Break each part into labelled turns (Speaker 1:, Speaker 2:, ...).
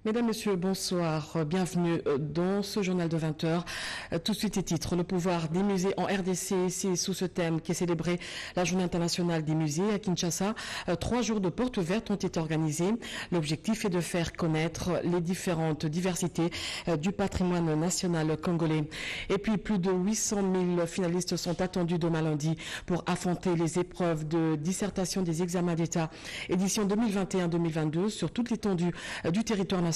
Speaker 1: Mesdames, Messieurs, bonsoir. Bienvenue dans ce journal de 20h. Tout de suite, les titres. Le pouvoir des musées en RDC, c'est sous ce thème qui est célébré la Journée internationale des musées à Kinshasa. 3 jours de portes ouvertes ont été organisés. L'objectif est de faire connaître les différentes diversités du patrimoine national congolais. Et puis, plus de 800 000 finalistes sont attendus demain lundi pour affronter les épreuves de dissertation des examens d'État édition 2021-2022 sur toute l'étendue du territoire national.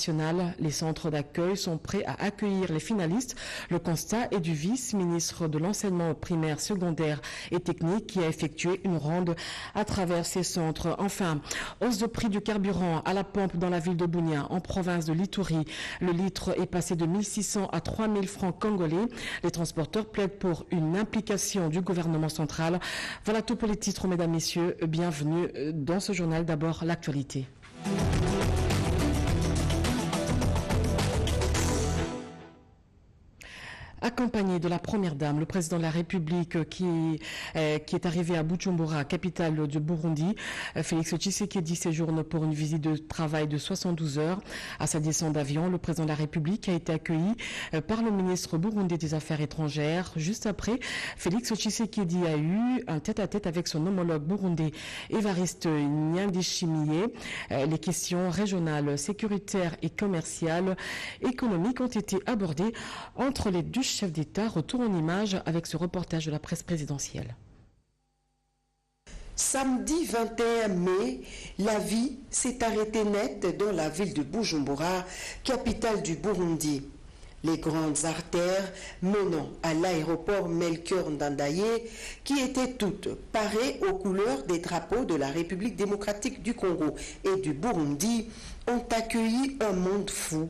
Speaker 1: Les centres d'accueil sont prêts à accueillir les finalistes. Le constat est du vice-ministre de l'enseignement primaire, secondaire et technique qui a effectué une ronde à travers ces centres. Enfin, hausse de prix du carburant à la pompe dans la ville de Bunia, en province de l'Ituri. Le litre est passé de 1600 à 3000 francs congolais. Les transporteurs plaident pour une implication du gouvernement central. Voilà tout pour les titres, mesdames, messieurs. Bienvenue dans ce journal. D'abord, l'actualité. Accompagné de la Première Dame, le président de la République qui est arrivé à Bujumbura, capitale du Burundi, Félix Tshisekedi séjourne pour une visite de travail de 72 heures. À sa descente d'avion, le président de la République a été accueilli par le ministre burundais des Affaires étrangères. Juste après, Félix Tshisekedi a eu un tête-à-tête avec son homologue burundais Évariste Ndayishimiye. Les questions régionales, sécuritaires et commerciales, économiques ont été abordées entre les deux chef d'État. Retour en image avec ce reportage de la presse présidentielle.
Speaker 2: Samedi 21 mai, la vie s'est arrêtée net dans la ville de Bujumbura, capitale du Burundi. Les grandes artères menant à l'aéroport Melchior Ndadaye, qui étaient toutes parées aux couleurs des drapeaux de la République démocratique du Congo et du Burundi, ont accueilli un monde fou.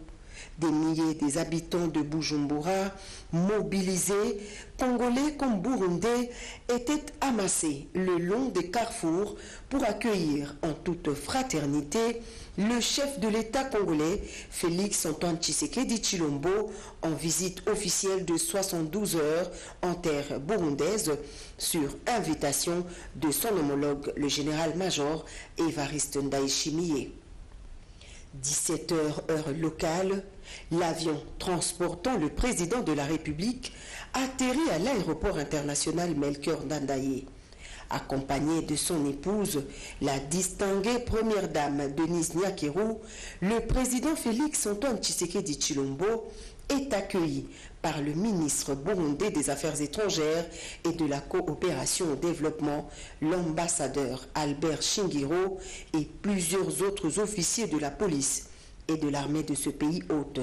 Speaker 2: Des milliers des habitants de Bujumbura, mobilisés, congolais comme burundais, étaient amassés le long des carrefours pour accueillir en toute fraternité le chef de l'État congolais, Félix Antoine Tshisekedi Tshilombo, en visite officielle de 72 heures en terre burundaise sur invitation de son homologue, le général-major Évariste Ndayishimiye. 17h heure locale, l'avion transportant le président de la République atterrit à l'aéroport international Melchior Ndadaye. Accompagné de son épouse, la distinguée première dame Denise Nyakeru, le président Félix Antoine Tshisekedi Tshilombo est accueilli par le ministre burundais des Affaires étrangères et de la coopération au développement, l'ambassadeur Albert Shingiro et plusieurs autres officiers de la police et de l'armée de ce pays hôte.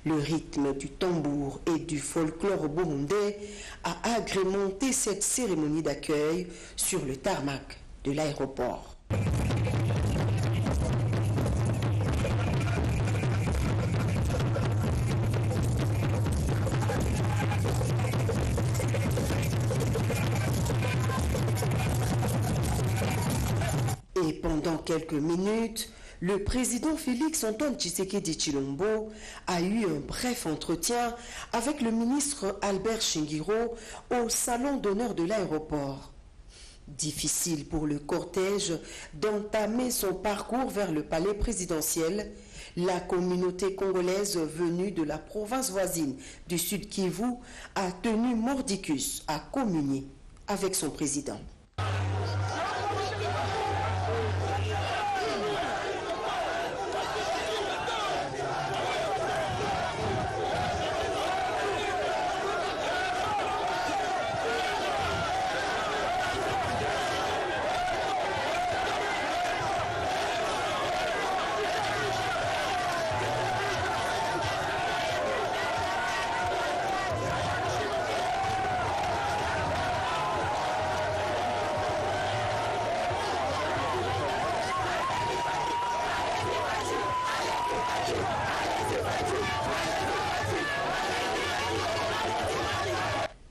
Speaker 2: Le rythme du tambour et du folklore burundais a agrémenté cette cérémonie d'accueil sur le tarmac de l'aéroport. Et pendant quelques minutes, le président Félix Antoine Tshisekedi Tshilombo a eu un bref entretien avec le ministre Albert Shingiro au salon d'honneur de l'aéroport. Difficile pour le cortège d'entamer son parcours vers le palais présidentiel. La communauté congolaise venue de la province voisine du Sud Kivu a tenu mordicus à communier avec son président.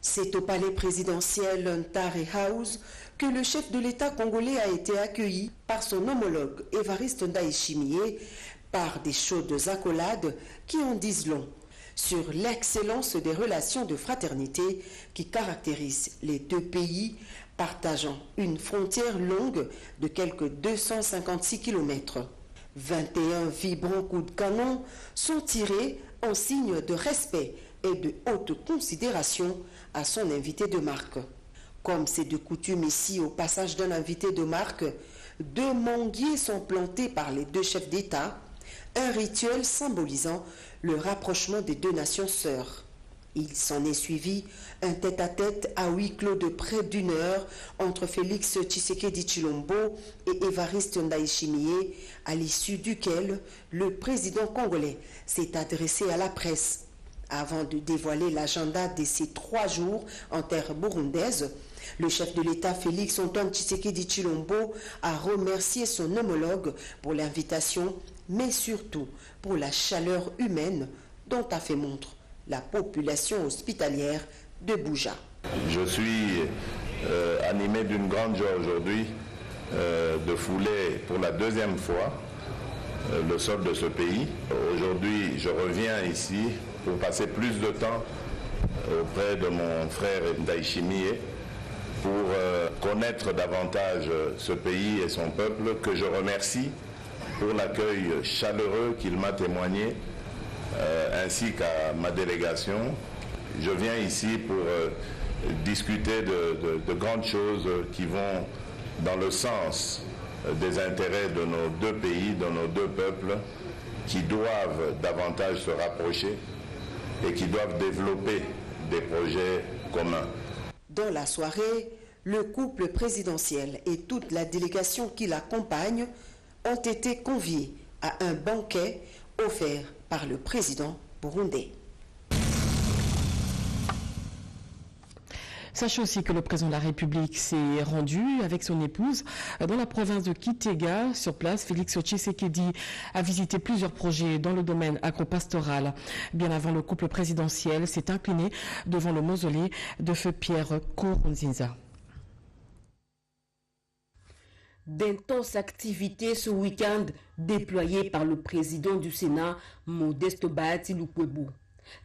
Speaker 2: C'est au palais présidentiel Ntare House que le chef de l'État congolais a été accueilli par son homologue Évariste Ndayishimiye par des chaudes accolades qui en disent long sur l'excellence des relations de fraternité qui caractérisent les deux pays partageant une frontière longue de quelques 256 km. 21 vibrants coups de canon sont tirés en signe de respect et de haute considération à son invité de marque. Comme c'est de coutume ici au passage d'un invité de marque, 2 manguiers sont plantés par les 2 chefs d'État, un rituel symbolisant le rapprochement des 2 nations sœurs. Il s'en est suivi un tête-à-tête à huis clos de près d'1 heure entre Félix Tshisekedi Tshilombo et Évariste Ndayishimiye, à l'issue duquel le président congolais s'est adressé à la presse. Avant de dévoiler l'agenda de ces 3 jours en terre burundaise, le chef de l'État Félix Antoine Tshisekedi Tshilombo a remercié son homologue pour l'invitation, mais surtout pour la chaleur humaine dont a fait montre la population hospitalière de Buja.
Speaker 3: Je suis animé d'une grande joie aujourd'hui de fouler pour la 2e fois le sol de ce pays. Aujourd'hui, je reviens ici pour passer plus de temps auprès de mon frère Ndayishimiye pour connaître davantage ce pays et son peuple, que je remercie pour l'accueil chaleureux qu'il m'a témoigné, ainsi qu'à ma délégation. Je viens ici pour discuter de grandes choses qui vont dans le sens des intérêts de nos 2 pays, de nos 2 peuples, qui doivent davantage se rapprocher et qui doivent développer des projets communs.
Speaker 2: Dans la soirée, le couple présidentiel et toute la délégation qui l'accompagne ont été conviés à un banquet offert par le président burundais.
Speaker 1: Sachez aussi que le président de la République s'est rendu avec son épouse dans la province de Kitega. Sur place, Félix Tshisekedi a visité plusieurs projets dans le domaine agropastoral. Bien avant, le couple présidentiel s'est incliné devant le mausolée de feu Pierre Nkurunziza.
Speaker 4: D'intenses activités ce week-end déployées par le président du Sénat, Modeste Bahati Lukwebo.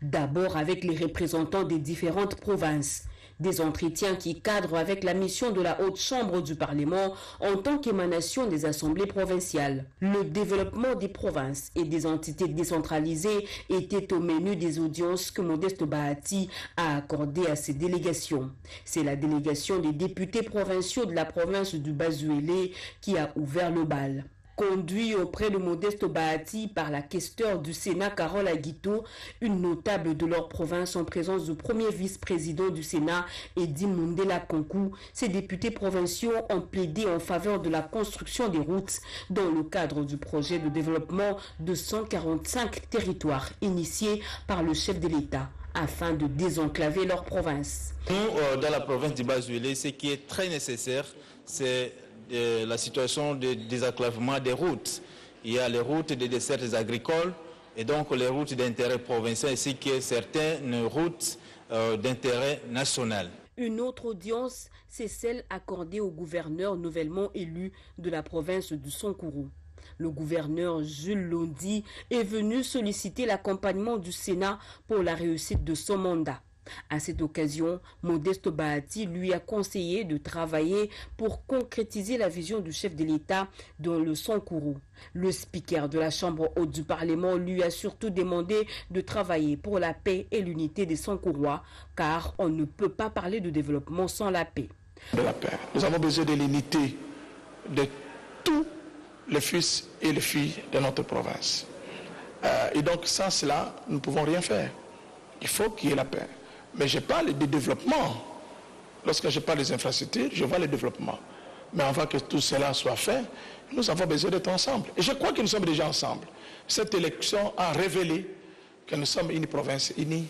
Speaker 4: D'abord avec les représentants des différentes provinces. Des entretiens qui cadrent avec la mission de la Haute Chambre du Parlement en tant qu'émanation des assemblées provinciales. Le développement des provinces et des entités décentralisées était au menu des audiences que Modeste Bahati a accordées à ses délégations. C'est la délégation des députés provinciaux de la province du Basuélé qui a ouvert le bal. Conduit auprès de Modeste Bahati par la questeure du Sénat Carole Aguito, une notable de leur province en présence du premier vice-président du Sénat Edi Mundela Konkou, ces députés provinciaux ont plaidé en faveur de la construction des routes dans le cadre du projet de développement de 145 territoires initié par le chef de l'État afin de désenclaver leur province.
Speaker 5: Nous, dans la province du Basuélé, ce qui est très nécessaire, c'est la situation de désenclavement des routes. Il y a les routes des dessertes agricoles et donc les routes d'intérêt provincial ainsi que certaines routes d'intérêt national.
Speaker 4: Une autre audience, c'est celle accordée au gouverneur nouvellement élu de la province du Sankourou. Le gouverneur Jules Londi est venu solliciter l'accompagnement du Sénat pour la réussite de son mandat. À cette occasion, Modeste Bahati lui a conseillé de travailler pour concrétiser la vision du chef de l'État dans le Sankourou. Le speaker de la Chambre haute du Parlement lui a surtout demandé de travailler pour la paix et l'unité des Sankourois, car on ne peut pas parler de développement sans la paix.
Speaker 6: De la paix. Nous avons besoin de l'unité de tous les fils et les filles de notre province. Et donc sans cela, nous ne pouvons rien faire. Il faut qu'il y ait la paix. Mais je parle de développement. Lorsque je parle des infrastructures, je vois le développement. Mais avant que tout cela soit fait, nous avons besoin d'être ensemble. Et je crois que nous sommes déjà ensemble. Cette élection a révélé que nous sommes une province unie.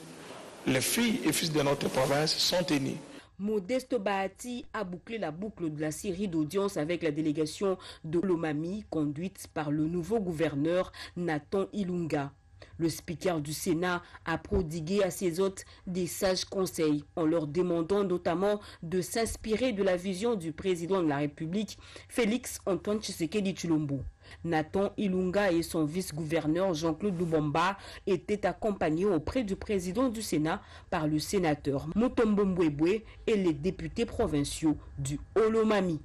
Speaker 6: Les filles et fils de notre province sont unis.
Speaker 4: Modeste Bahati a bouclé la boucle de la série d'audiences avec la délégation de Lomami conduite par le nouveau gouverneur Nathan Ilunga. Le speaker du Sénat a prodigué à ses hôtes des sages conseils en leur demandant notamment de s'inspirer de la vision du président de la République, Félix Antoine Tshisekedi Tshilombo. Nathan Ilunga et son vice-gouverneur Jean-Claude Lubamba étaient accompagnés auprès du président du Sénat par le sénateur Motombo Mbwebwe et les députés provinciaux du Olomami.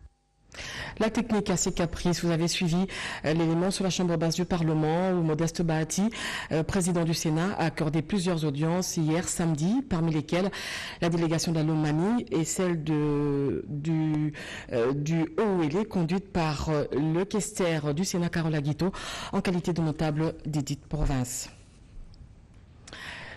Speaker 1: La technique a ses caprices. Vous avez suivi l'élément sur la Chambre basse du Parlement où Modeste Bahati, président du Sénat, a accordé plusieurs audiences hier samedi, parmi lesquelles la délégation de la Lomami et celle du OEL conduite par le questeur du Sénat, Carole Aguito, en qualité de notable des dites provinces.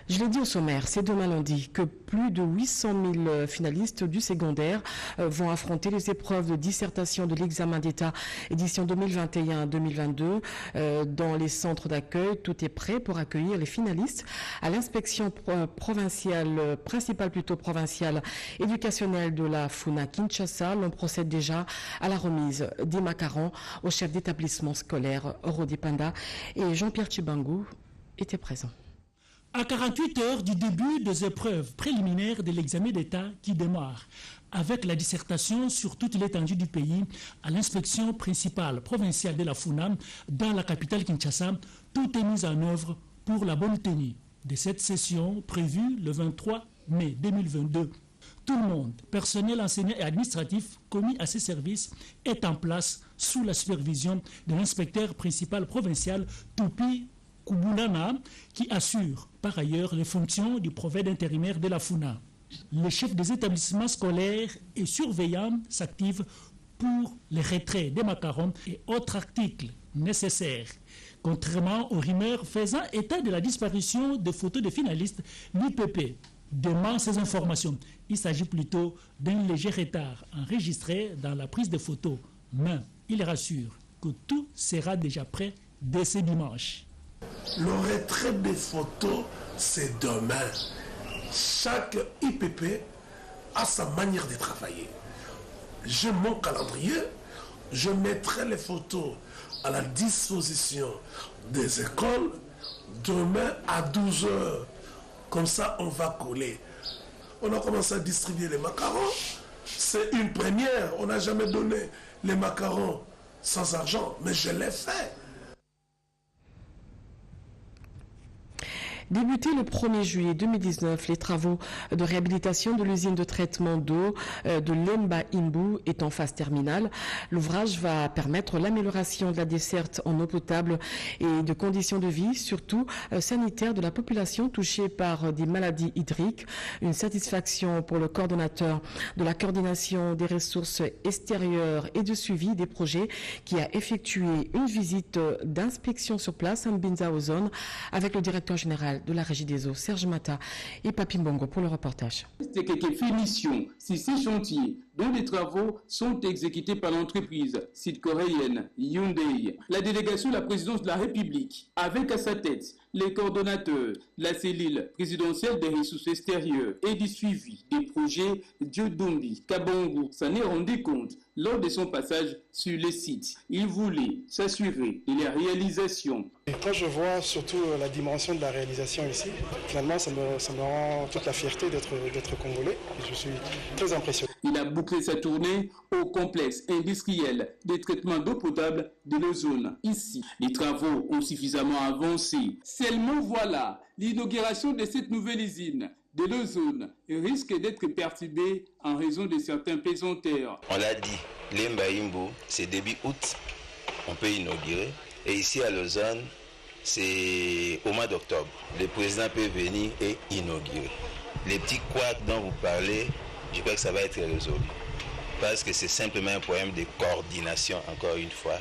Speaker 1: Je l'ai dit au sommaire, c'est demain lundi que plus de 800 000 finalistes du secondaire vont affronter les épreuves de dissertation de l'examen d'État édition 2021-2022 dans les centres d'accueil. Tout est prêt pour accueillir les finalistes à l'inspection principale provinciale éducationnelle de la FUNA Kinshasa. L'on procède déjà à la remise des macarons au chef d'établissement scolaire Rodi Panda et Jean-Pierre Tchibangu étaient présents.
Speaker 7: À 48 heures du début des épreuves préliminaires de l'examen d'État qui démarre avec la dissertation sur toute l'étendue du pays à l'inspection principale provinciale de la FUNA dans la capitale Kinshasa, tout est mis en œuvre pour la bonne tenue de cette session prévue le 23 mai 2022. Tout le monde, personnel, enseignant et administratif commis à ces services, est en place sous la supervision de l'inspecteur principal provincial Toupi Kubunana, qui assure par ailleurs les fonctions du prophète intérimaire de la FUNA. Les chefs des établissements scolaires et surveillants s'activent pour les retraits des macarons et autres articles nécessaires. Contrairement aux rumeurs faisant état de la disparition des photos des finalistes, l'IPP demande ces informations. Il s'agit plutôt d'un léger retard enregistré dans la prise de photos, mais il rassure que tout sera déjà prêt dès ce dimanche.
Speaker 8: Le retrait des photos, c'est demain. Chaque IPP a sa manière de travailler. J'ai mon calendrier, je mettrai les photos à la disposition des écoles demain à 12 h. Comme ça, on va coller. On a commencé à distribuer les macarons. C'est une première. On n'a jamais donné les macarons sans argent, mais je l'ai fait.
Speaker 1: Débuté le 1er juillet 2019, les travaux de réhabilitation de l'usine de traitement d'eau de Lemba Imbu est en phase terminale. L'ouvrage va permettre l'amélioration de la desserte en eau potable et de conditions de vie, surtout sanitaires, de la population touchée par des maladies hydriques. Une satisfaction pour le coordonnateur de la coordination des ressources extérieures et de suivi des projets qui a effectué une visite d'inspection sur place à Mbinza Ozone avec le directeur général de la Régie des eaux, Serge Mata et Papi Mbongo pour le reportage.
Speaker 9: C'est quelques finitions sur ces chantiers dont les travaux sont exécutés par l'entreprise sud-coréenne Hyundai. La délégation de la présidence de la République, avec à sa tête les coordonnateurs de la cellule présidentielle des ressources extérieures et du suivi des projets Diodombi Kabongo, s'en est rendu compte lors de son passage sur le site. Il voulait s'assurer de la réalisation.
Speaker 10: Et quand je vois surtout la dimension de la réalisation ici, finalement ça me rend toute la fierté d'être congolais. Et je suis très impressionné.
Speaker 9: Il a bouclé sa tournée au complexe industriel de traitement d'eau potable de l'Ozone. Ici, les travaux ont suffisamment avancé. Seulement voilà, l'inauguration de cette nouvelle usine de l'Ozone risque d'être perturbée en raison de certains pesanteurs.
Speaker 11: On l'a dit, Lemba Imbu, c'est début août, on peut inaugurer. Et ici à l'Ozone, c'est au mois d'octobre. Le président peut venir et inaugurer. Les petits couacs dont vous parlez, je crois que ça va être résolu. Parce que c'est simplement un problème de coordination, encore une fois,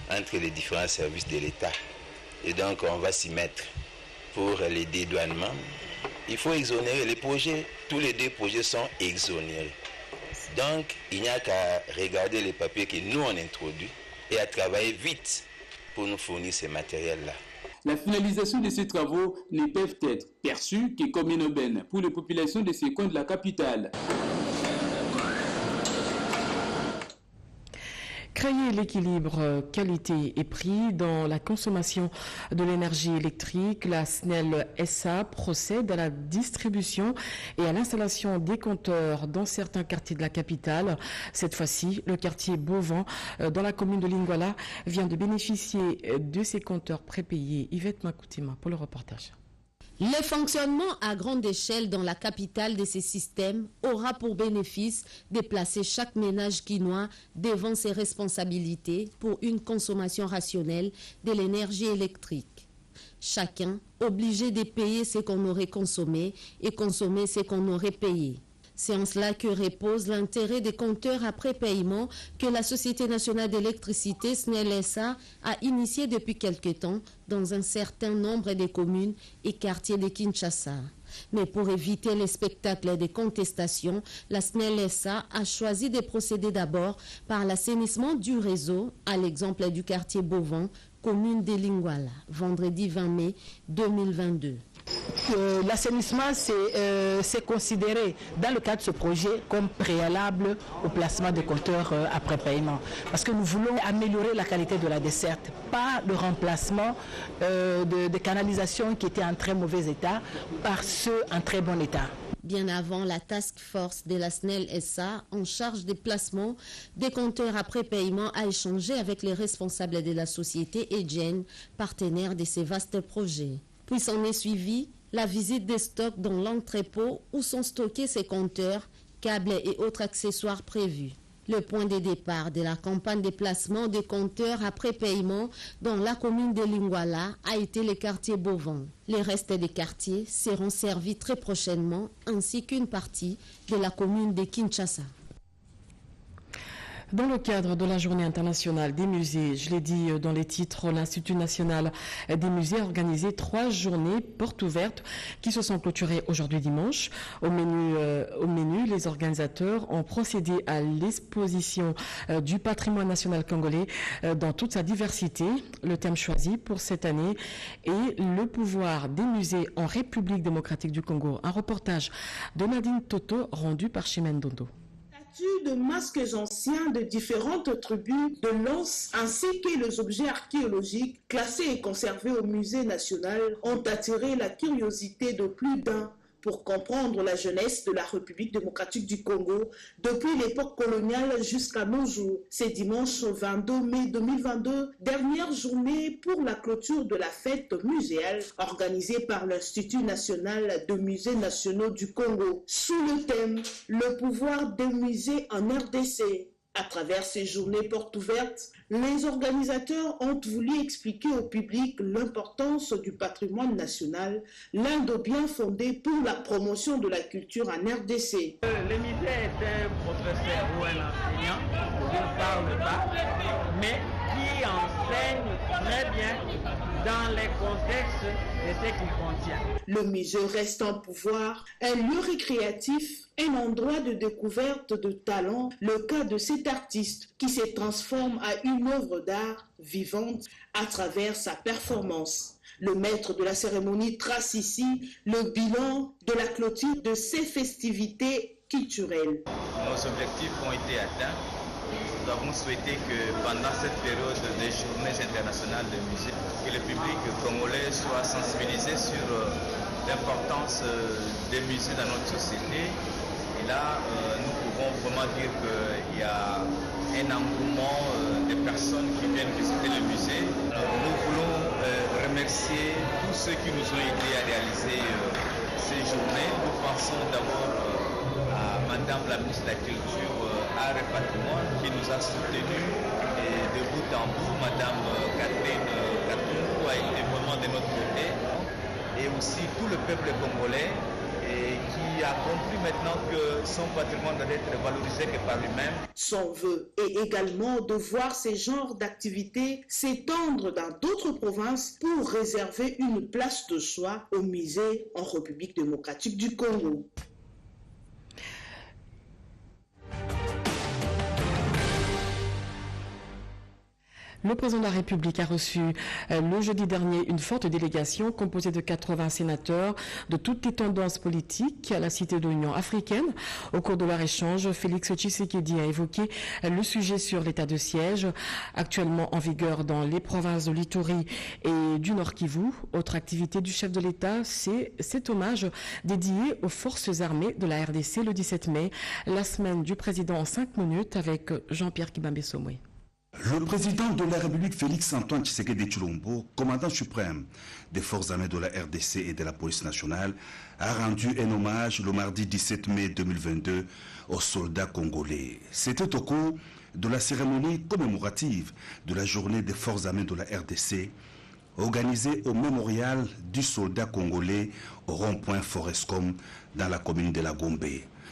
Speaker 11: entre les différents services de l'État. Et donc, on va s'y mettre pour les dédouanements. Il faut exonérer les projets. Tous les deux projets sont exonérés. Donc, il n'y a qu'à regarder les papiers que nous, on introduit et à travailler vite pour nous fournir ces matériels-là.
Speaker 9: La finalisation de ces travaux ne peuvent être perçus que comme une aubaine pour les populations de ces coins de la capitale.
Speaker 1: Créer l'équilibre qualité et prix dans la consommation de l'énergie électrique, la SNEL SA procède à la distribution et à l'installation des compteurs dans certains quartiers de la capitale. Cette fois-ci, le quartier Beauvant, dans la commune de Lingwala, vient de bénéficier de ces compteurs prépayés. Yvette Makoutima pour le reportage.
Speaker 12: Le fonctionnement à grande échelle dans la capitale de ces systèmes aura pour bénéfice de placer chaque ménage quinois devant ses responsabilités pour une consommation rationnelle de l'énergie électrique. Chacun obligé de payer ce qu'on aurait consommé et consommer ce qu'on aurait payé. C'est en cela que repose l'intérêt des compteurs après paiement que la Société nationale d'électricité SNEL SA a initié depuis quelque temps dans un certain nombre de communes et quartiers de Kinshasa. Mais pour éviter les spectacles des contestations, la SNEL SA a choisi de procéder d'abord par l'assainissement du réseau, à l'exemple du quartier Bovan, commune de Lingwala, vendredi 20 mai 2022.
Speaker 13: L'assainissement, c'est considéré dans le cadre de ce projet comme préalable au placement des compteurs après paiement. Parce que nous voulons améliorer la qualité de la desserte, pas le remplacement de canalisations qui étaient en très mauvais état par ceux en très bon état.
Speaker 12: Bien avant, la task force de la SNEL SA, en charge des placements des compteurs après paiement, a échangé avec les responsables de la société Egen, partenaire de ces vastes projets. Puis s'en est suivi la visite des stocks dans l'entrepôt où sont stockés ces compteurs, câbles et autres accessoires prévus. Le point de départ de la campagne de placement des compteurs après paiement dans la commune de Lingwala a été le quartier Bovan. Les restes des quartiers seront servis très prochainement, ainsi qu'une partie de la commune de Kinshasa.
Speaker 1: Dans le cadre de la Journée internationale des musées, je l'ai dit dans les titres, l'Institut national des musées a organisé 3 journées portes ouvertes qui se sont clôturées aujourd'hui dimanche. Au menu, les organisateurs ont procédé à l'exposition du patrimoine national congolais dans toute sa diversité. Le thème choisi pour cette année est le pouvoir des musées en République démocratique du Congo. Un reportage de Nadine Toto rendu par Chimène Dondo.
Speaker 14: De masques anciens de différentes tribus de Lens ainsi que les objets archéologiques classés et conservés au musée national ont attiré la curiosité de plus d'un pour comprendre la jeunesse de la République démocratique du Congo depuis l'époque coloniale jusqu'à nos jours. C'est dimanche 22 mai 2022, dernière journée pour la clôture de la fête muséale organisée par l'Institut national de musées nationaux du Congo sous le thème « Le pouvoir des musées en RDC ». À travers ces journées portes ouvertes, les organisateurs ont voulu expliquer au public l'importance du patrimoine national, l'un des biens fondés pour la promotion de la culture en RDC.
Speaker 15: Le musée est un professeur ou un enseignant qui ne parle pas, mais qui enseigne très bien dans les contextes de ce qu'il contient.
Speaker 14: Le musée reste un pouvoir, un lieu récréatif, un endroit de découverte de talent, le cas de cet artiste qui se transforme à une œuvre d'art vivante à travers sa performance. Le maître de la cérémonie trace ici le bilan de la clôture de ces festivités culturelles.
Speaker 16: Nos objectifs ont été atteints. Nous avons souhaité que pendant cette période des journées internationales de musée, que le public congolais soit sensibilisé sur l'importance des musées dans notre société. Et là, nous pouvons vraiment dire qu'il y a un engouement des personnes qui viennent visiter le musée. Nous voulons remercier tous ceux qui nous ont aidés à réaliser ces journées. Nous pensons d'abord à Madame la ministre de la Culture, Art et Patrimoine, qui nous a soutenus de bout en bout. Madame Catherine Katungu a été vraiment de notre côté. Et aussi tout le peuple congolais qui a compris maintenant que son patrimoine doit être valorisé que par lui-même.
Speaker 14: Son vœu est également de voir ces genres d'activités s'étendre dans d'autres provinces pour réserver une place de choix au musée en République démocratique du Congo.
Speaker 1: Le président de la République a reçu le jeudi dernier une forte délégation composée de 80 sénateurs de toutes les tendances politiques à la Cité de l'Union africaine. Au cours de leur échange, Félix Tshisekedi a évoqué le sujet sur l'état de siège actuellement en vigueur dans les provinces de l'Ituri et du Nord Kivu. Autre activité du chef de l'État, c'est cet hommage dédié aux forces armées de la RDC le 17 mai, la semaine du président en 5 minutes avec Jean-Pierre Kibambe-Somoué.
Speaker 17: Le président de la République, Félix Antoine Tshisekedi Tshilombo, commandant suprême des forces armées de la RDC et de la police nationale, a rendu un hommage le mardi 17 mai 2022 aux soldats congolais. C'était au cours de la cérémonie commémorative de la journée des forces armées de la RDC, organisée au mémorial du soldat congolais au rond-point Forescom dans la commune de la Gombe.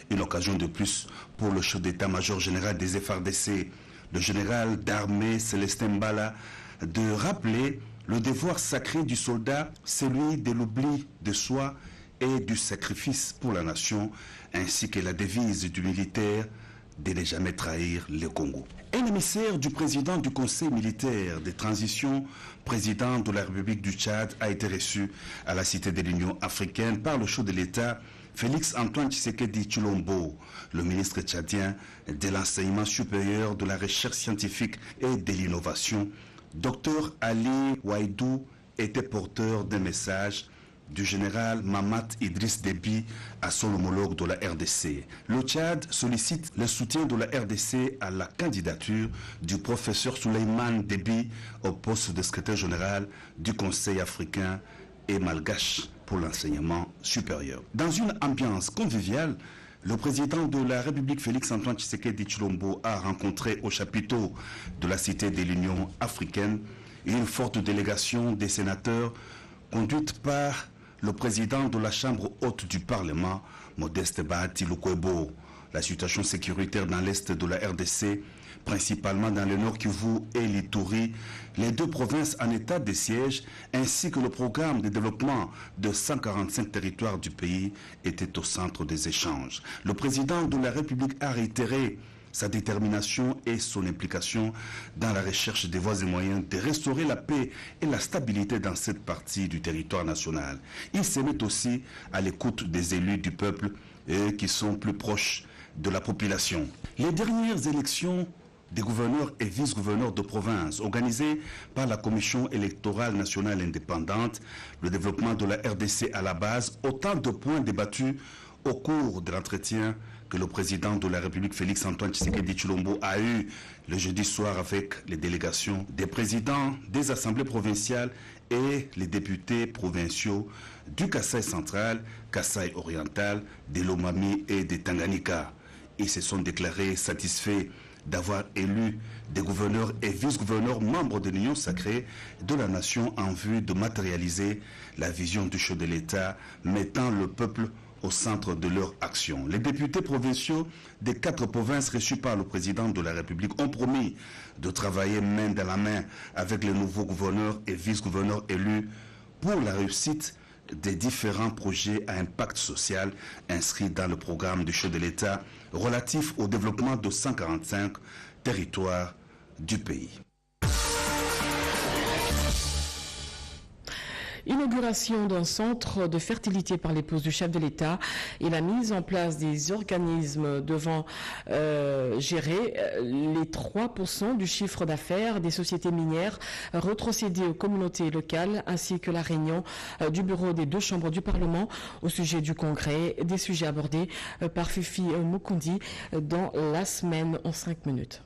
Speaker 17: Une occasion de plus pour le chef d'état-major général des FARDC, le général d'armée Célestin Mbala, de rappeler le devoir sacré du soldat, celui de l'oubli de soi et du sacrifice pour la nation, ainsi que la devise du militaire de ne jamais trahir le Congo. Un émissaire du président du Conseil militaire de transition, président de la République du Tchad, a été reçu à la Cité de l'Union africaine par le chef de l'État, Félix Antoine Tshisekedi Tshilombo, le ministre tchadien de l'enseignement supérieur, de la recherche scientifique et de l'innovation. Dr Ali Waïdou était porteur d'un message du général Mamat Idriss Déby à son homologue de la RDC. Le Tchad sollicite le soutien de la RDC à la candidature du professeur Souleymane Déby au poste de secrétaire général du Conseil africain et malgache pour l'enseignement supérieur. Dans une ambiance conviviale, le président de la République, Félix Antoine Tshisekedi Tshilombo, a rencontré au chapiteau de la Cité de l'Union africaine une forte délégation des sénateurs conduite par le président de la Chambre haute du Parlement, Modeste Bahati Lukwebo. La situation sécuritaire dans l'est de la RDC, principalement dans le Nord Kivu et l'Ituri, les deux provinces en état de siège, ainsi que le programme de développement de 145 territoires du pays étaient au centre des échanges. Le président de la République a réitéré sa détermination et son implication dans la recherche des voies et moyens de restaurer la paix et la stabilité dans cette partie du territoire national. Il se met aussi à l'écoute des élus du peuple et qui sont plus proches de la population. Les dernières élections des gouverneurs et vice-gouverneurs de province organisées par la Commission électorale nationale indépendante, le développement de la RDC à la base, autant de points débattus au cours de l'entretien que le président de la République, Félix Antoine Tshisekedi Tshilombo, a eu le jeudi soir avec les délégations des présidents des assemblées provinciales et les députés provinciaux du Kasaï central, Kasaï oriental, de l'Omami et de Tanganyika. Ils se sont déclarés satisfaits d'avoir élu des gouverneurs et vice-gouverneurs membres de l'Union sacrée de la nation en vue de matérialiser la vision du chef de l'État, mettant le peuple au centre de leur action. Les députés provinciaux des 4 provinces reçus par le président de la République ont promis de travailler main dans la main avec les nouveaux gouverneurs et vice-gouverneurs élus pour la réussite des différents projets à impact social inscrits dans le programme du chef de l'État relatif au développement de 145 territoires du pays.
Speaker 1: Inauguration d'un centre de fertilité par l'épouse du chef de l'État et la mise en place des organismes devant gérer les 3% du chiffre d'affaires des sociétés minières retrocédées aux communautés locales, ainsi que la réunion du bureau des 2 chambres du Parlement au sujet du Congrès, des sujets abordés par Fifi Mukundi dans la semaine en 5 minutes.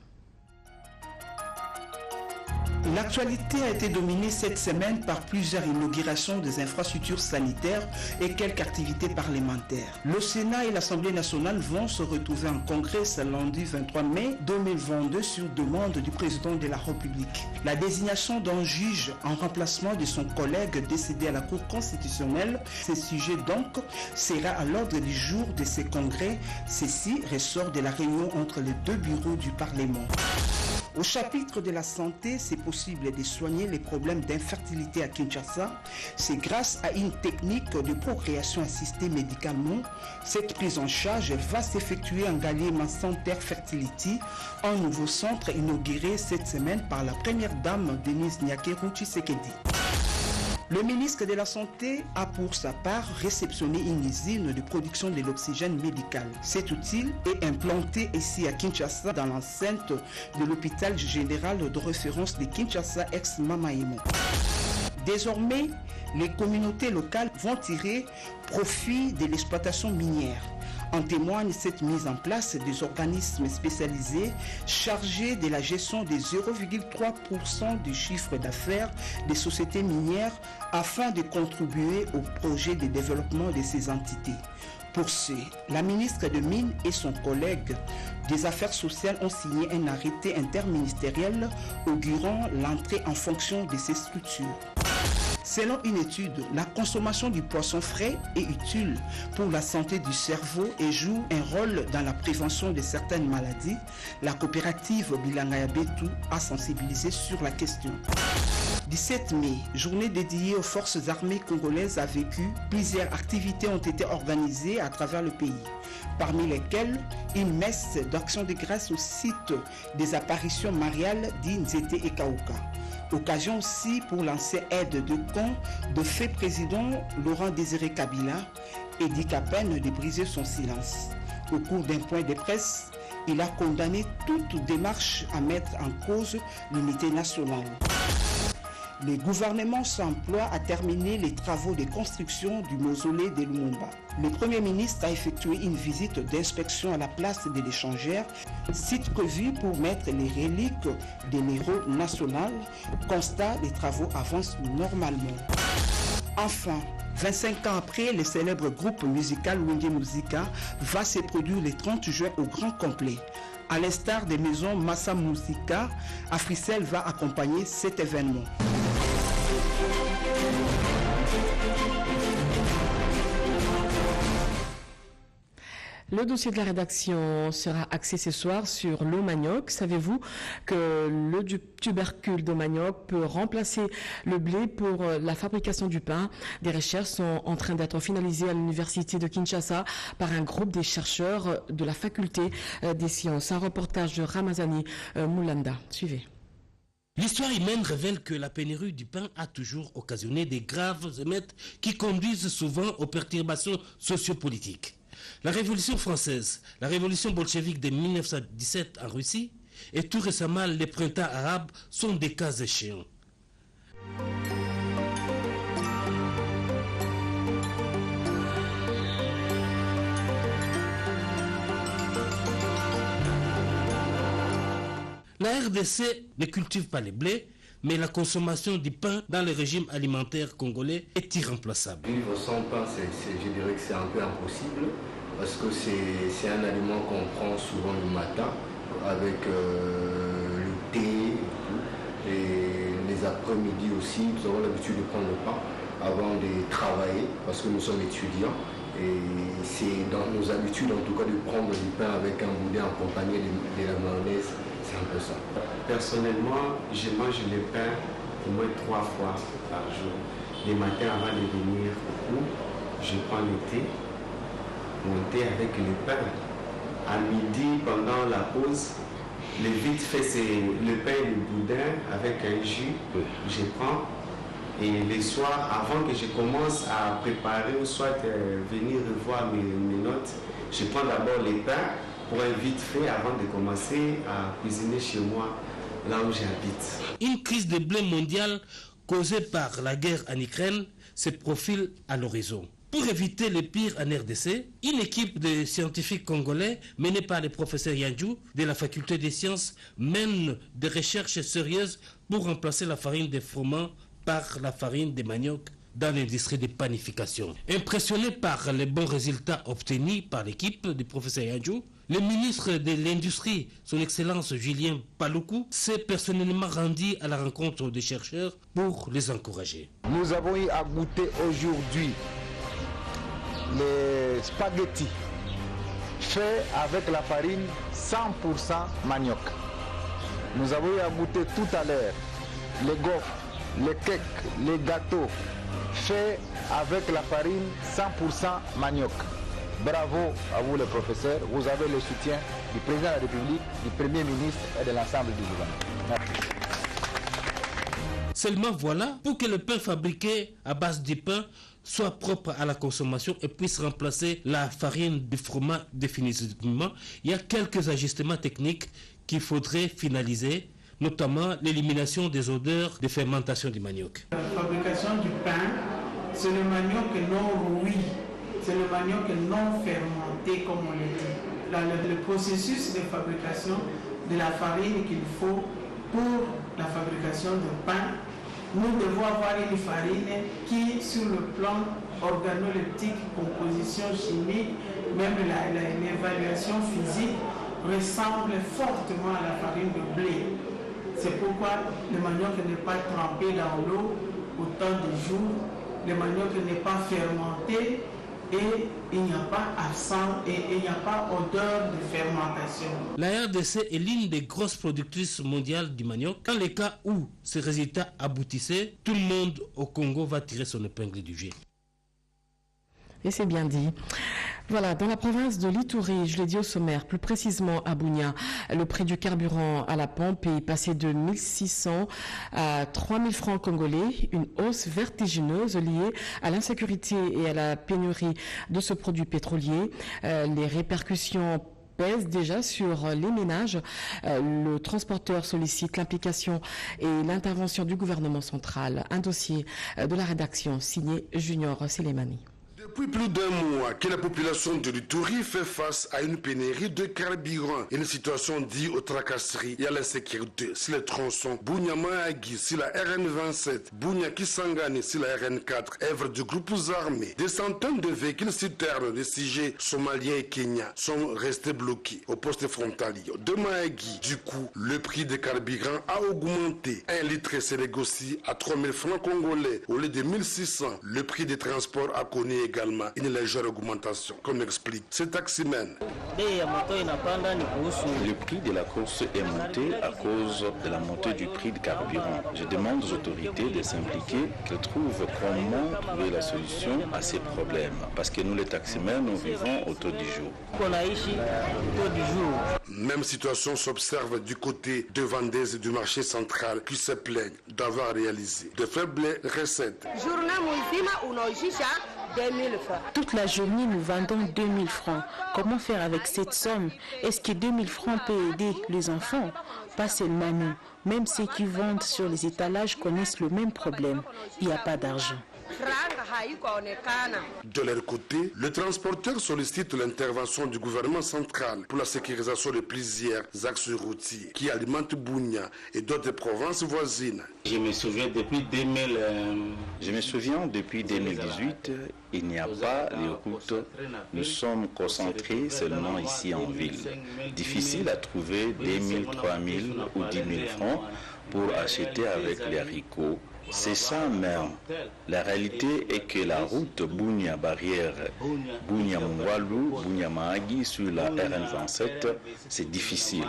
Speaker 18: L'actualité a été dominée cette semaine par plusieurs inaugurations des infrastructures sanitaires et quelques activités parlementaires. Le Sénat et l'Assemblée nationale vont se retrouver en congrès ce lundi 23 mai 2022 sur demande du président de la République. La désignation d'un juge en remplacement de son collègue décédé à la Cour constitutionnelle, ce sujet donc sera à l'ordre du jour de ces congrès. Ceci ressort de la réunion entre les 2 bureaux du Parlement. Au chapitre de la santé, c'est possible de soigner les problèmes d'infertilité à Kinshasa. C'est grâce à une technique de procréation assistée médicalement. Cette prise en charge va s'effectuer en Galliema Center Fertility, un nouveau centre inauguré cette semaine par la première dame Denise Nyakeru Tshisekedi. Le ministre de la Santé a pour sa part réceptionné une usine de production de l'oxygène médical. Cet outil est implanté ici à Kinshasa dans l'enceinte de l'hôpital général de référence de Kinshasa ex-Mamaimo. Désormais, les communautés locales vont tirer profit de l'exploitation minière. En témoigne cette mise en place des organismes spécialisés chargés de la gestion des 0,3% du chiffre d'affaires des sociétés minières afin de contribuer au projet de développement de ces entités. Pour ce, la ministre de Mines et son collègue des Affaires sociales ont signé un arrêté interministériel augurant l'entrée en fonction de ces structures. Selon une étude, la consommation du poisson frais est utile pour la santé du cerveau et joue un rôle dans la prévention de certaines maladies. La coopérative Bilangaya Betu a sensibilisé sur la question. 17 mai, journée dédiée aux forces armées congolaises a vécu. Plusieurs activités ont été organisées à travers le pays, parmi lesquelles une messe d'action de grâce au site des apparitions mariales d'Inzete et Kaouka. Occasion aussi pour lancer aide de camp de fait président Laurent Désiré Kabila et dit qu'à peine de briser son silence. Au cours d'un point de presse, il a condamné toute démarche à mettre en cause l'unité nationale. Le gouvernement s'emploie à terminer les travaux de construction du mausolée de Lumumba. Le Premier ministre a effectué une visite d'inspection à la place de l'Échangère, site prévu pour mettre les reliques de l'héros national. Constat, les travaux avancent normalement. Enfin, 25 ans après, le célèbre groupe musical Wenge Musica va se produire le 30 juin au grand complet. À l'instar des maisons Massa Musica, Africell va accompagner cet événement.
Speaker 1: Le dossier de la rédaction sera axé ce soir sur l'eau manioc. Savez-vous que le tubercule de manioc peut remplacer le blé pour la fabrication du pain? Des recherches sont en train d'être finalisées à l'université de Kinshasa par un groupe des chercheurs de la faculté des sciences. Un reportage de Ramazani Moulanda. Suivez.
Speaker 19: L'histoire humaine révèle que la pénurie du pain a toujours occasionné des graves émeutes qui conduisent souvent aux perturbations sociopolitiques. La Révolution française, la Révolution bolchevique de 1917 en Russie et tout récemment les printemps arabes sont des cas échéants. La RDC ne cultive pas les blés, mais la consommation du pain dans le régime alimentaire congolais est irremplaçable.
Speaker 20: Vivre sans pain, je dirais que c'est un peu impossible, parce que c'est un aliment qu'on prend souvent le matin, avec le thé et les après-midi aussi. Nous avons l'habitude de prendre le pain avant de travailler, parce que nous sommes étudiants. Et c'est dans nos habitudes en tout cas de prendre du pain avec un boudin accompagné de la mayonnaise. C'est un peu ça. Personnellement, je mange le pain au moins 3 fois par jour. Le matin avant de venir au cours, je prends le thé, mon thé avec le pain. À midi, pendant la pause, le vite fait c'est le pain et le boudin avec un jus. Je prends. Et le soir, avant que je commence à préparer ou soit venir revoir mes notes, je prends d'abord les pains pour un vite fait avant de commencer à cuisiner chez moi, là où j'habite.
Speaker 19: Une crise de blé mondiale causée par la guerre en Ukraine se profile à l'horizon. Pour éviter le pire en RDC, une équipe de scientifiques congolais menée par le professeur Yandjou de la faculté des sciences mène des recherches sérieuses pour remplacer la farine de froment par la farine de manioc dans l'industrie de panification. Impressionné par les bons résultats obtenus par l'équipe du professeur Yandjou, le ministre de l'Industrie, son Excellence Julien Paluku, s'est personnellement rendu à la rencontre des chercheurs pour les encourager.
Speaker 21: Nous avons eu à goûter aujourd'hui les spaghettis faits avec la farine 100% manioc. Nous avons eu à goûter tout à l'heure les gaufres, les cakes, les gâteaux faits avec la farine 100% manioc. Bravo à vous les professeurs, vous avez le soutien du président de la République, du Premier ministre et de l'ensemble du gouvernement. Merci.
Speaker 19: Seulement voilà, pour que le pain fabriqué à base de pain soit propre à la consommation et puisse remplacer la farine de froment définitivement, il y a quelques ajustements techniques qu'il faudrait finaliser, notamment l'élimination des odeurs de fermentation du manioc.
Speaker 3: La fabrication du pain, c'est le manioc non rouillé, c'est le manioc non fermenté comme on le dit. Le processus de fabrication de la farine qu'il faut pour la fabrication du pain, nous devons avoir une farine qui, sur le plan organoleptique, composition chimique, même l'évaluation physique, ressemble fortement à la farine de blé. C'est pourquoi le manioc n'est pas trempé dans l'eau autant de jours, le manioc n'est pas fermenté et il n'y a pas absent et il n'y a pas odeur de fermentation.
Speaker 19: La RDC est l'une des grosses productrices mondiales du manioc. Dans les cas où ces résultats aboutissaient, tout le monde au Congo va tirer son épingle du jeu.
Speaker 1: Et c'est bien dit. Voilà, dans la province de l'Ituri, je l'ai dit au sommaire, plus précisément à Bunia, le prix du carburant à la pompe est passé de 1600 à 3000 francs congolais, une hausse vertigineuse liée à l'insécurité et à la pénurie de ce produit pétrolier. Les répercussions pèse déjà sur les ménages. Le transporteur sollicite l'implication et l'intervention du gouvernement central. Un dossier de la rédaction signé Junior Selemani.
Speaker 22: Depuis plus d'un mois que la population de l'Ituri fait face à une pénurie de carburant, une situation due aux tracasseries et à l'insécurité sur les tronçons Bunya-Mahagi sur la RN27, Bunya-Kisangani sur la RN4, œuvre de groupes armés. Des centaines de véhicules citernes de CIG somaliens et kenyans sont restés bloqués au poste frontalier de Mahagi. Du coup, le prix des carburants a augmenté. Un litre se négocie à 3000 francs congolais au lieu de 1600. Le prix des transports a connu également une légère augmentation, comme explique ce taximène.
Speaker 23: Le prix de la course est monté à cause de la montée du prix du carburant. Je demande aux autorités de s'impliquer, qu'elles trouvent comment trouver la solution à ces problèmes. Parce que nous, les taximènes, nous vivons au taux du jour.
Speaker 22: Même situation s'observe du côté de vendeuses du marché central qui se plaignent d'avoir réalisé de faibles recettes.
Speaker 24: Toute la journée, nous vendons 2000 francs. Comment faire avec cette somme? Est-ce que 2000 francs peut aider les enfants? Pas seulement nous. Même ceux qui vendent sur les étalages connaissent le même problème. Il n'y a pas d'argent.
Speaker 22: De leur côté, le transporteur sollicite l'intervention du gouvernement central pour la sécurisation de plusieurs axes routiers qui alimentent Bunia et d'autres provinces voisines.
Speaker 23: Je me souviens depuis 2018, il n'y a pas les routes. Nous sommes concentrés seulement ici en ville. Difficile à trouver 2000, 3000 ou 10 000 francs pour acheter avec les haricots. C'est ça même. La réalité est que la route Bunia-Barrière, Bunia-Mungwalu, Bunia-Mahagi sur la RN27, c'est difficile.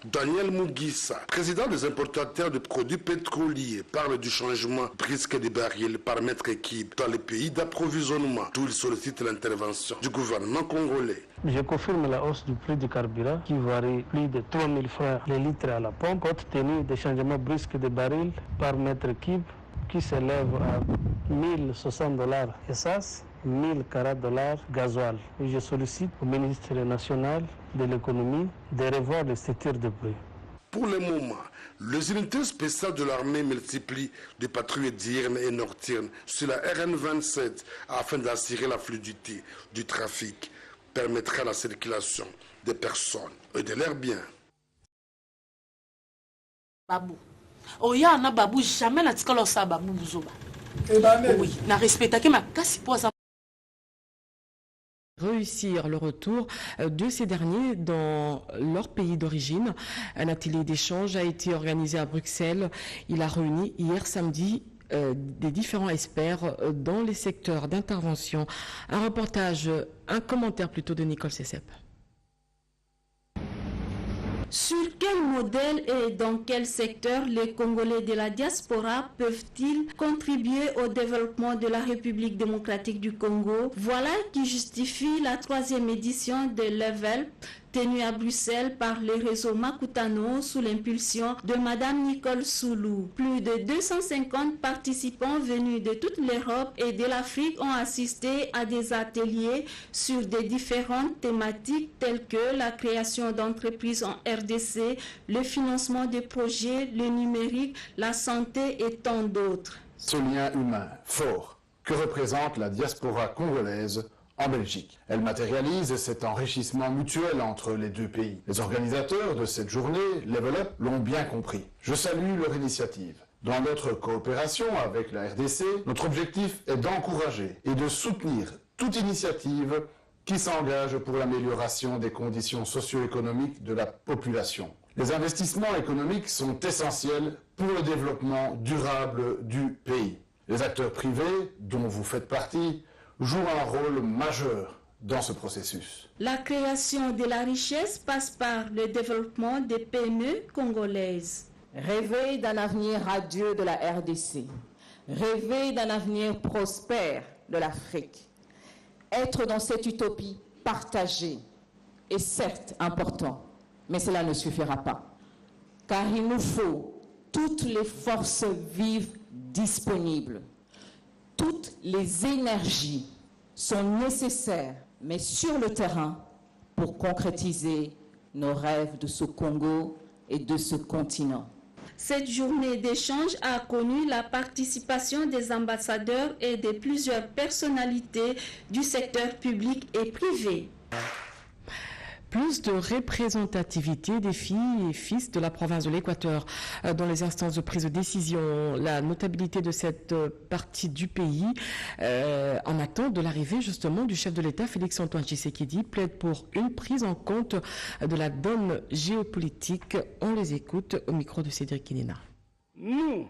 Speaker 22: Daniel Mugissa, président des importateurs de produits pétroliers, parle du changement brusque des barils par mètre cube dans les pays d'approvisionnement, d'où il sollicite l'intervention du gouvernement congolais.
Speaker 25: Je confirme la hausse du prix du carburant qui varie plus de 3000 francs le litre à la pompe, compte tenu des changements brusques des barils par mètre cube qui s'élève à $1060 essence, $1040 gasoil. Je sollicite au ministre national de l'économie de revoir les structures de prix.
Speaker 22: Pour le moment, les unités spéciales de l'armée multiplient des patrouilles diurnes et nocturnes sur la RN27 afin d'assurer la fluidité du trafic, permettra la circulation des personnes et de leurs biens.
Speaker 26: Babou. Oya na babou jamais na tikalo sa babou buzoba. Oui, na respecta que ma kasi poza
Speaker 1: réussir le retour de ces derniers dans leur pays d'origine. Un atelier d'échange a été organisé à Bruxelles. Il a réuni hier samedi des différents experts dans les secteurs d'intervention. Un commentaire plutôt de Nicole Cessep.
Speaker 12: Sur quel modèle et dans quel secteur les Congolais de la diaspora peuvent-ils contribuer au développement de la République démocratique du Congo? Voilà qui justifie la 3e édition de Level
Speaker 24: tenu à Bruxelles par le réseau Makutano sous l'impulsion de Madame Nicole Soulou. Plus de 250 participants venus de toute l'Europe et de l'Afrique ont assisté à des ateliers sur des différentes thématiques telles que la création d'entreprises en RDC, le financement des projets, le numérique, la santé et tant d'autres.
Speaker 2: Ce lien humain fort que représente la diaspora congolaise en Belgique. Elle matérialise cet enrichissement mutuel entre les deux pays. Les organisateurs de cette journée, Level Up, l'ont bien compris. Je salue leur initiative. Dans notre coopération avec la RDC, notre objectif est d'encourager et de soutenir toute initiative qui s'engage pour l'amélioration des conditions socio-économiques de la population. Les investissements économiques sont essentiels pour le développement durable du pays. Les acteurs privés, dont vous faites partie, jouent un rôle majeur dans ce processus.
Speaker 24: La création de la richesse passe par le développement des PME congolaises.
Speaker 4: Rêver d'un avenir radieux de la RDC, rêver d'un avenir prospère de l'Afrique, être dans cette utopie partagée est certes important, mais cela ne suffira pas. Car il nous faut toutes les forces vives disponibles. Toutes les énergies sont nécessaires, mais sur le terrain, pour concrétiser nos rêves de ce Congo et de ce continent.
Speaker 24: Cette journée d'échange a connu la participation des ambassadeurs et de plusieurs personnalités du secteur public et privé.
Speaker 1: Plus de représentativité des filles et fils de la province de l'Équateur dans les instances de prise de décision. La notabilité de cette partie du pays, en attente de l'arrivée justement du chef de l'État, Félix-Antoine Tshisekedi, plaide pour une prise en compte de la donne géopolitique. On les écoute au micro de Cédric Kinina.
Speaker 5: Nous,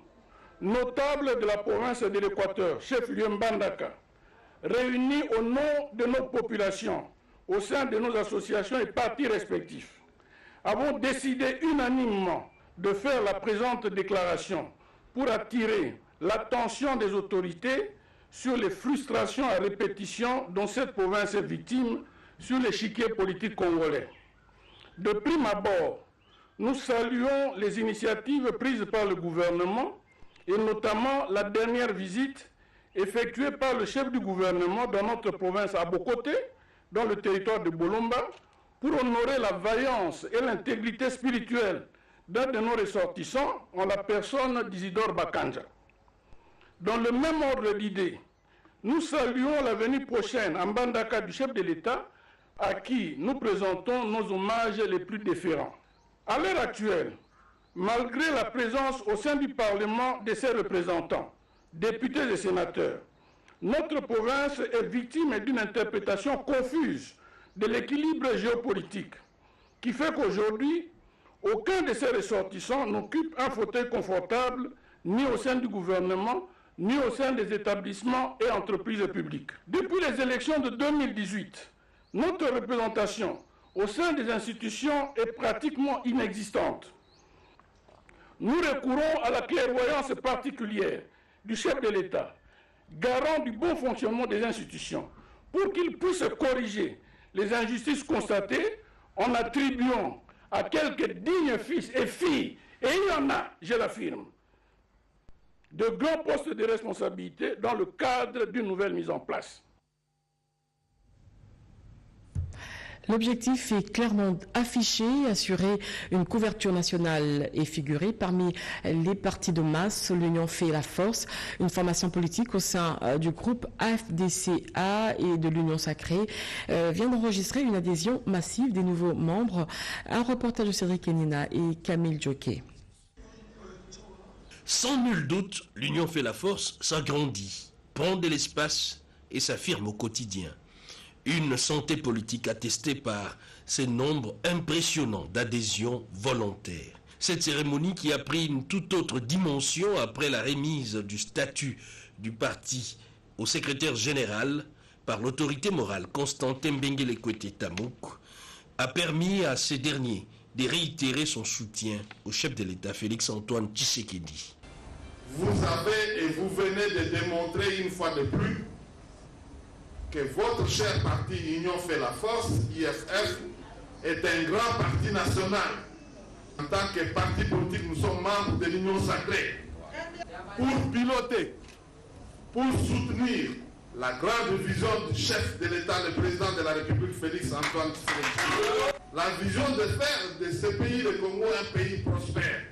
Speaker 5: notables de la province de l'Équateur, chef-lieu Mbandaka, réunis au nom de nos populations, au sein de nos associations et partis respectifs, avons décidé unanimement de faire la présente déclaration pour attirer l'attention des autorités sur les frustrations à répétition dont cette province est victime sur l'échiquier politique congolais. De prime abord, nous saluons les initiatives prises par le gouvernement et notamment la dernière visite effectuée par le chef du gouvernement dans notre province à Bokoté, dans le territoire de Bolomba, pour honorer la vaillance et l'intégrité spirituelle d'un de nos ressortissants en la personne d'Isidore Bakanja. Dans le même ordre d'idées, nous saluons la venue prochaine en Mbandaka du chef de l'État, à qui nous présentons nos hommages les plus déférents. À l'heure actuelle, malgré la présence au sein du Parlement de ses représentants, députés et sénateurs, notre province est victime d'une interprétation confuse de l'équilibre géopolitique qui fait qu'aujourd'hui, aucun de ses ressortissants n'occupe un fauteuil confortable ni au sein du gouvernement, ni au sein des établissements et entreprises publiques. Depuis les élections de 2018, notre représentation au sein des institutions est pratiquement inexistante. Nous recourons à la clairvoyance particulière du chef de l'État, garant du bon fonctionnement des institutions, pour qu'il puisse corriger les injustices constatées en attribuant à quelques dignes fils et filles, et il y en a, je l'affirme, de grands postes de responsabilité dans le cadre d'une nouvelle mise en place.
Speaker 1: L'objectif est clairement affiché, assurer une couverture nationale et figurer parmi les partis de masse. L'Union fait la force, une formation politique au sein du groupe AFDCA et de l'Union sacrée vient d'enregistrer une adhésion massive des nouveaux membres. Un reportage de Cédric Kenina et Camille Jockey.
Speaker 6: Sans nul doute, l'Union fait la force s'agrandit, prend de l'espace et s'affirme au quotidien. Une santé politique attestée par ces nombres impressionnants d'adhésions volontaires. Cette cérémonie qui a pris une toute autre dimension après la remise du statut du parti au secrétaire général par l'autorité morale Constantin Mbengele Kwete Tamouk a permis à ces derniers de réitérer son soutien au chef de l'État Félix-Antoine Tshisekedi.
Speaker 7: Vous avez et vous venez de démontrer une fois de plus que votre cher parti Union fait la force, IFF, est un grand parti national. En tant que parti politique, nous sommes membres de l'Union sacrée. Pour piloter, pour soutenir la grande vision du chef de l'État, le président de la République, Félix Antoine Tshisekedi. La vision de faire de ce pays, le Congo, un pays prospère.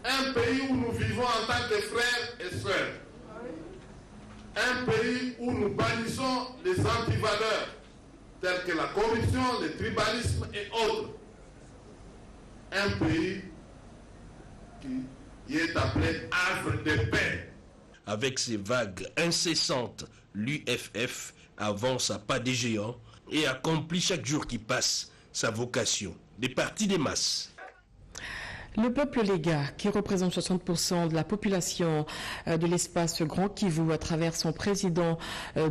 Speaker 7: Un pays où nous vivons en tant que frères et sœurs. Un pays où nous bannissons les antivaleurs, telles que la corruption, le tribalisme et autres. Un pays qui est appelé havre de paix.
Speaker 6: Avec ses vagues incessantes, l'UFF avance à pas des géants et accomplit chaque jour qui passe sa vocation des partis des masses.
Speaker 1: Le peuple Lega, qui représente 60% de la population de l'espace Grand Kivu à travers son président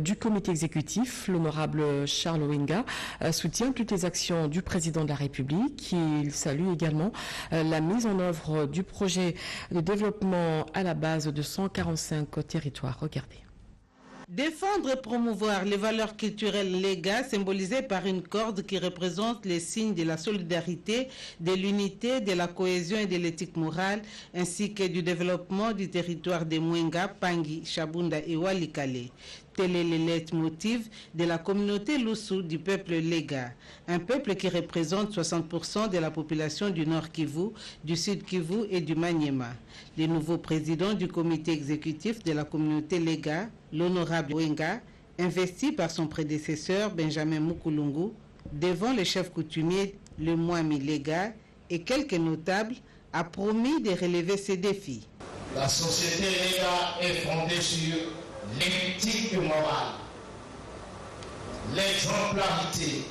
Speaker 1: du comité exécutif, l'honorable Charles Owenga, soutient toutes les actions du président de la République. Il salue également la mise en œuvre du projet de développement à la base de 145 territoires. Regardez.
Speaker 8: Défendre et promouvoir les valeurs culturelles Lega, symbolisées par une corde qui représente les signes de la solidarité, de l'unité, de la cohésion et de l'éthique morale, ainsi que du développement du territoire de Mwenga, Pangi, Chabunda et Walikale. Tel est le leitmotiv de la communauté Lusu du peuple Lega, un peuple qui représente 60% de la population du Nord Kivu, du Sud Kivu et du Maniema. Le nouveau président du comité exécutif de la communauté Lega, l'honorable Owenga, investi par son prédécesseur Benjamin Mukulungu, devant le chef coutumier le Mwami Lega et quelques notables, a promis de relever ces défis.
Speaker 9: La société Lega est fondée sur l'éthique morale, l'exemplarité.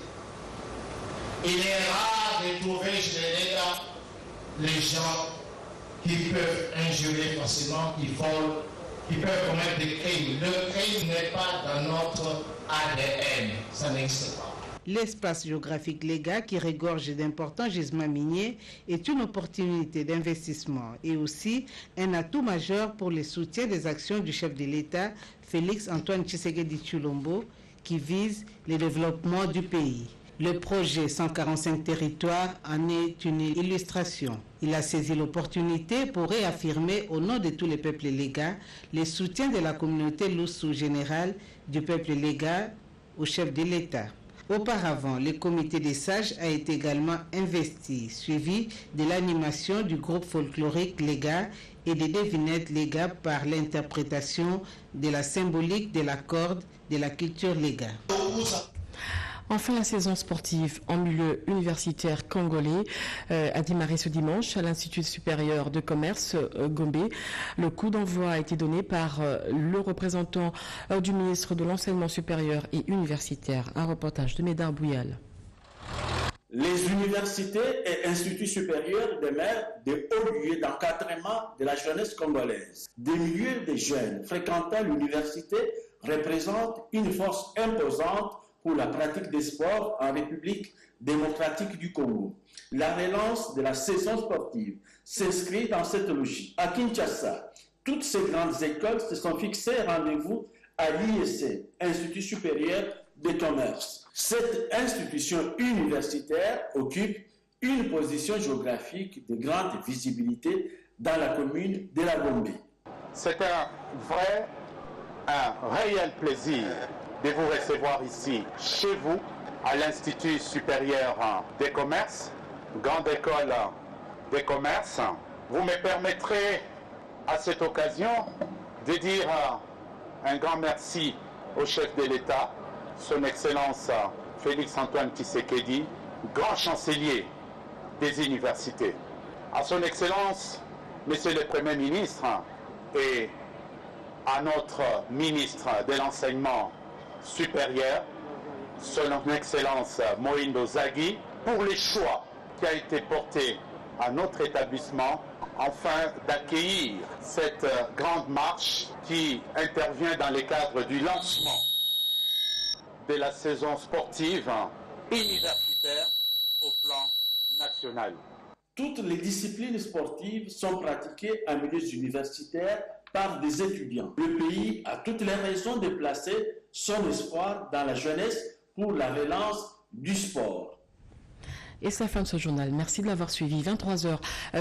Speaker 9: Il est rare de trouver chez les Lega les gens qui peuvent injurer facilement, qui volent, qui peuvent commettre des crimes. Le crime n'est pas dans notre ADN, ça n'existe pas.
Speaker 8: L'espace géographique Lega, qui regorge d'importants gisements miniers, est une opportunité d'investissement et aussi un atout majeur pour le soutien des actions du chef de l'État, Félix Antoine Tshisekedi Tshilombo, qui vise le développement du pays. Le projet 145 territoires en est une illustration. Il a saisi l'opportunité pour réaffirmer au nom de tous les peuples Lega le soutien de la communauté Lusu générale du peuple Lega au chef de l'État. Auparavant, le comité des sages a été également investi, suivi de l'animation du groupe folklorique Lega et des devinettes Lega par l'interprétation de la symbolique de la corde de la culture Lega.
Speaker 1: Enfin, la saison sportive en milieu universitaire congolais a démarré ce dimanche à l'Institut supérieur de commerce Gombe. Le coup d'envoi a été donné par le représentant du ministre de l'Enseignement supérieur et universitaire. Un reportage de Médard Bouyal.
Speaker 10: Les universités et instituts supérieurs demeurent des hauts lieux d'encadrement de la jeunesse congolaise. Des milliers de jeunes fréquentant l'université représentent une force imposante pour la pratique des sports en République démocratique du Congo. La relance de la saison sportive s'inscrit dans cette logique. À Kinshasa, toutes ces grandes écoles se sont fixées rendez-vous à l'IEC, Institut supérieur de commerce. Cette institution universitaire occupe une position géographique de grande visibilité dans la commune de la Gombe.
Speaker 11: C'est un réel plaisir de vous recevoir ici, chez vous, à l'Institut supérieur des commerces, grande école des commerces. Vous me permettrez à cette occasion de dire un grand merci au chef de l'État, son Excellence Félix Antoine Tshisekedi, grand chancelier des universités. À son Excellence, Monsieur le Premier ministre, et à notre ministre de l'Enseignement supérieur, son Excellence Moïndo Zaghi, pour les choix qui a été porté à notre établissement afin d'accueillir cette grande marche qui intervient dans le cadre du lancement de la saison sportive universitaire au plan national.
Speaker 10: Toutes les disciplines sportives sont pratiquées en milieu universitaire par des étudiants. Le pays a toutes les raisons de placer son espoir dans la jeunesse pour la relance du sport.
Speaker 1: Et c'est la fin de ce journal. Merci de l'avoir suivi. 23h,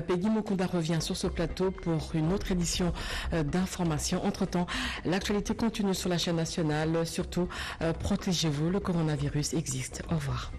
Speaker 1: Peggy Mukunda revient sur ce plateau pour une autre édition d'information. Entre-temps, l'actualité continue sur la chaîne nationale. Surtout, protégez-vous, le coronavirus existe. Au revoir.